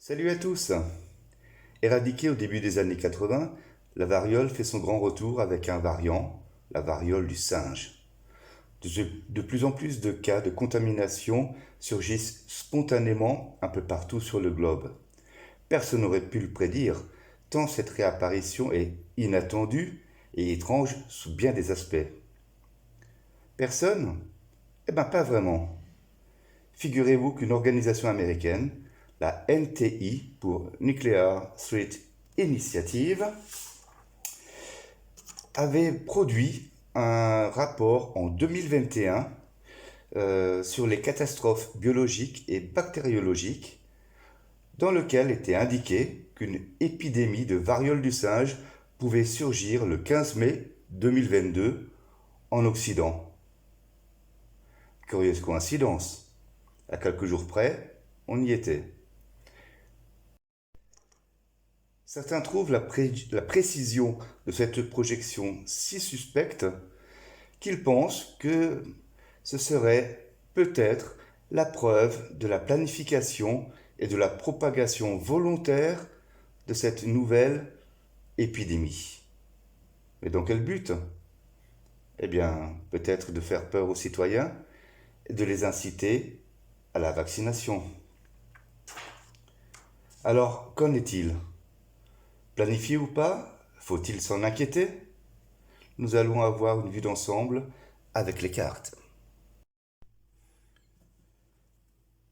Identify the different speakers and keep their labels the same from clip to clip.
Speaker 1: Salut à tous! Éradiquée au début des années 80, la variole fait son grand retour avec un variant, la variole du singe. De plus en plus de cas de contamination surgissent spontanément un peu partout sur le globe. Personne n'aurait pu le prédire, tant cette réapparition est inattendue et étrange sous bien des aspects. Personne? Eh bien pas vraiment. Figurez-vous qu'une organisation américaine, la NTI pour Nuclear Threat Initiative, avait produit un rapport en 2021 sur les catastrophes biologiques et bactériologiques dans lequel était indiqué qu'une épidémie de variole du singe pouvait surgir le 15 mai 2022 en Occident. Curieuse coïncidence. À quelques jours près, on y était. Certains trouvent la précision de cette projection si suspecte qu'ils pensent que ce serait peut-être la preuve de la planification et de la propagation volontaire de cette nouvelle épidémie. Mais dans quel but? Eh bien, peut-être de faire peur aux citoyens et de les inciter à la vaccination. Alors, qu'en est-il? Planifié ou pas? Faut-il s'en inquiéter? Nous allons avoir une vue d'ensemble avec les cartes.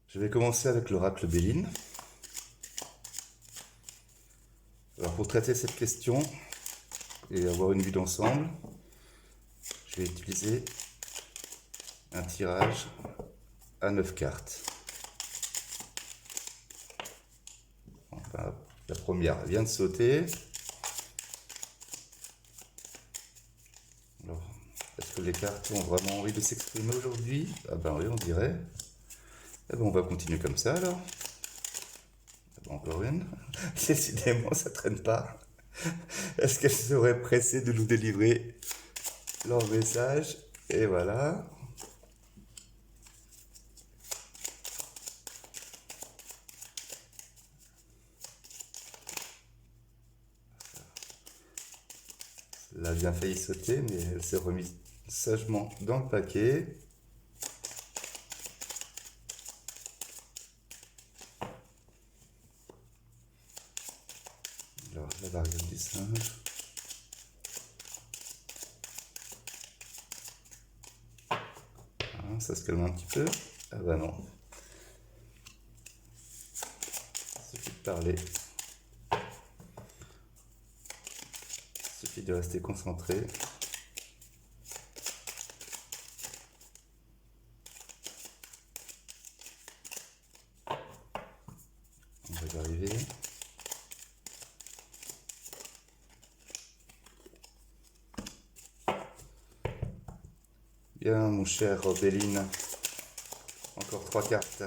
Speaker 1: Je vais commencer avec l'oracle Béline. Alors pour traiter cette question et avoir une vue d'ensemble, je vais utiliser un tirage à 9 cartes. Enfin, la première vient de sauter. Alors, est-ce que les cartes ont vraiment envie de s'exprimer aujourd'hui? Ah ben oui, on dirait. Eh ben, on va continuer comme ça alors. Ah ben, encore une. Décidément, ça traîne pas. Est-ce qu'elles seraient pressées de nous délivrer leur message? Et voilà. Elle a bien failli sauter, mais elle s'est remise sagement dans le paquet. Alors, la variole du singe. Ça se calme un petit peu. Ah bah non. Il suffit de parler. Il suffit de rester concentré. On va y arriver. Bien, mon cher Béline. Encore 3 cartes.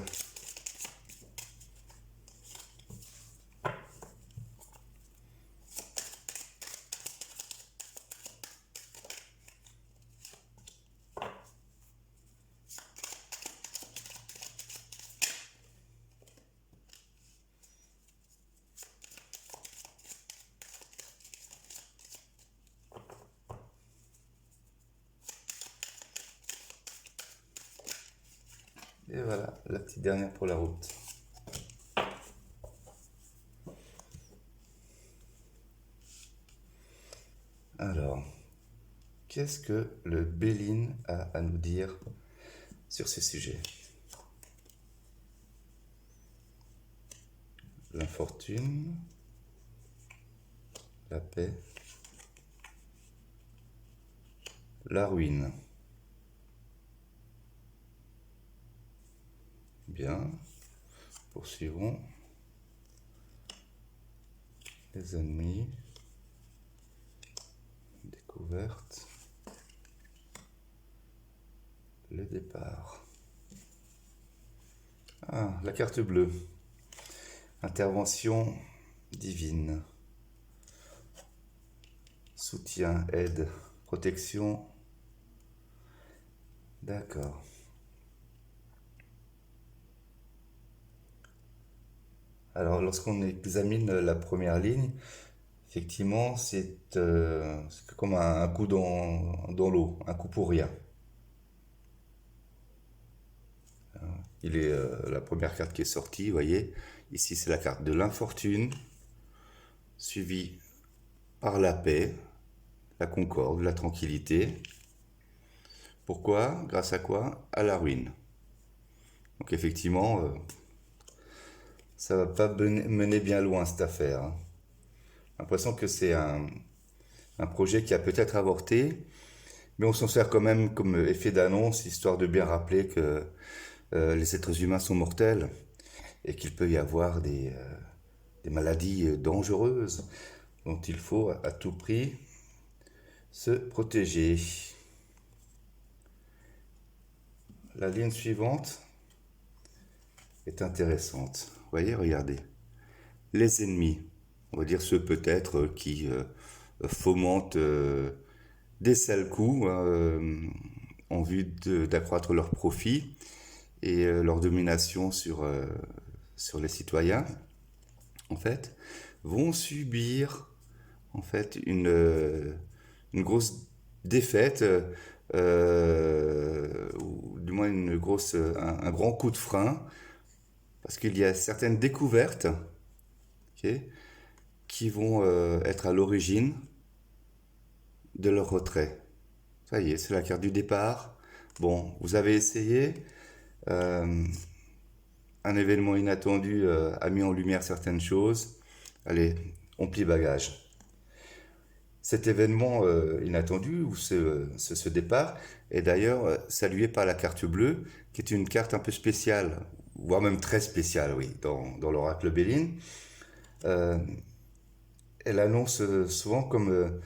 Speaker 1: Et voilà, la petite dernière pour la route. Alors, qu'est-ce que le Béline a à nous dire sur ces sujets? L'infortune, la paix, la ruine. Bien, poursuivons. Les ennemis, découverte, le départ. Ah, la carte bleue. Intervention divine. Soutien, aide, protection. D'accord. Alors, lorsqu'on examine la première ligne, effectivement, c'est comme un coup dans l'eau, un coup pour rien. Il est la première carte qui est sortie, vous voyez. Ici, c'est la carte de l'infortune, suivie par la paix, la concorde, la tranquillité. Pourquoi? Grâce à quoi? À la ruine. Donc effectivement, ça va pas mener bien loin cette affaire, hein. J'ai l'impression que c'est un projet qui a peut-être avorté, mais on s'en sert quand même comme effet d'annonce, histoire de bien rappeler que les êtres humains sont mortels et qu'il peut y avoir des maladies dangereuses dont il faut à tout prix se protéger. La ligne suivante est intéressante. Vous voyez, regardez. Les ennemis, on va dire ceux peut-être qui fomentent des sales coups, hein, en vue d'accroître leur profit et leur domination sur les citoyens, en fait, vont subir en fait une grosse défaite, ou du moins un grand coup de frein, parce qu'il y a certaines découvertes, ok, qui vont être à l'origine de leur retrait. Ça y est, c'est la carte du départ. Bon, vous avez essayé. euh, un événement inattendu a mis en lumière certaines choses. Allez, on plie bagage. Cet événement inattendu, ou ce départ, est d'ailleurs salué par la carte bleue, qui est une carte un peu spéciale, voire même très spéciale, oui, dans l'oracle Béline. Euh, Elle annonce souvent comme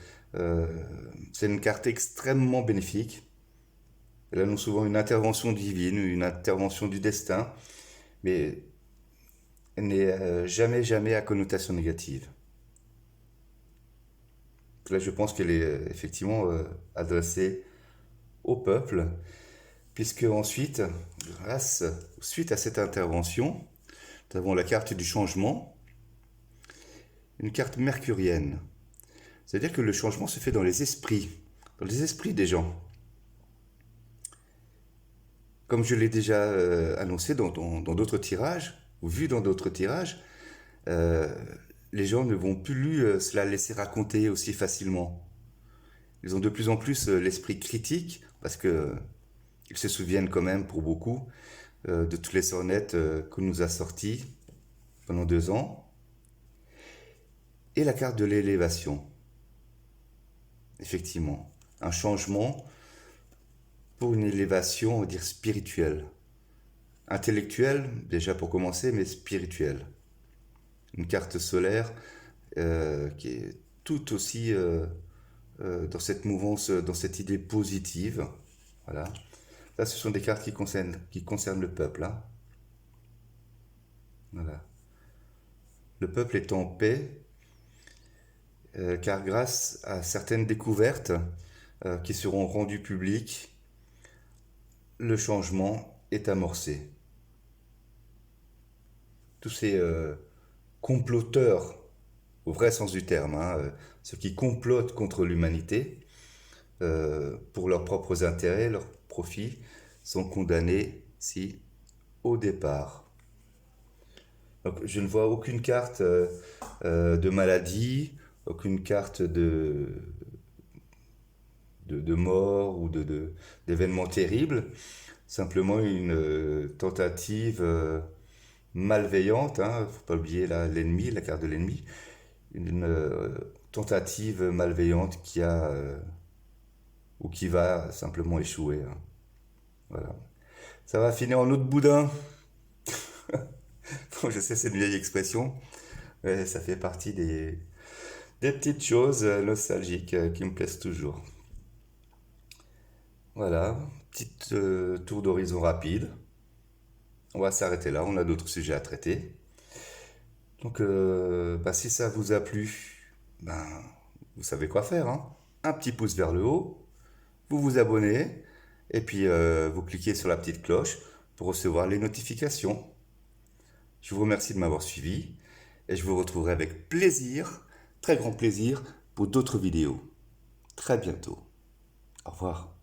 Speaker 1: c'est une carte extrêmement bénéfique. Elle annonce souvent une intervention divine, une intervention du destin, mais elle n'est jamais à connotation négative. Là, je pense qu'elle est effectivement adressée au peuple, puisque ensuite, suite à cette intervention, nous avons la carte du changement, une carte mercurienne. C'est-à-dire que le changement se fait dans les esprits des gens. Comme je l'ai déjà annoncé dans d'autres tirages, ou vu dans d'autres tirages, euh, les gens ne vont plus se la laisser raconter aussi facilement. Ils ont de plus en plus l'esprit critique, parce que ils se souviennent quand même, pour beaucoup, de toutes les sornettes que nous a sorties pendant 2 ans. Et la carte de l'élévation, effectivement. Un changement pour une élévation, on va dire, spirituelle. Intellectuelle, déjà pour commencer, mais spirituelle. Une carte solaire qui est tout aussi dans cette mouvance, dans cette idée positive. Voilà. Là, ce sont des cartes qui concernent le peuple, hein. Voilà. Le peuple est en paix, car grâce à certaines découvertes qui seront rendues publiques, le changement est amorcé. Tous ces comploteurs, au vrai sens du terme, hein, ceux qui complotent contre l'humanité, pour leurs propres intérêts, leurs profits, sont condamnés si au départ. Donc, je ne vois aucune carte de maladie, aucune carte de mort ou d'événements terribles, simplement une tentative malveillante, hein, faut pas oublier l'ennemi, la carte de l'ennemi, une tentative malveillante qui a ou qui va simplement échouer, hein. Voilà. Ça va finir en eau de boudin. Bon, je sais, c'est une vieille expression, mais ça fait partie des petites choses nostalgiques qui me plaisent toujours. Voilà, petite tour d'horizon rapide. On va s'arrêter là, on a d'autres sujets à traiter. Donc, si ça vous a plu, ben, vous savez quoi faire, hein. Un petit pouce vers le haut, vous vous abonnez, et puis vous cliquez sur la petite cloche pour recevoir les notifications. Je vous remercie de m'avoir suivi, et je vous retrouverai avec plaisir, très grand plaisir, pour d'autres vidéos. Très bientôt. Au revoir.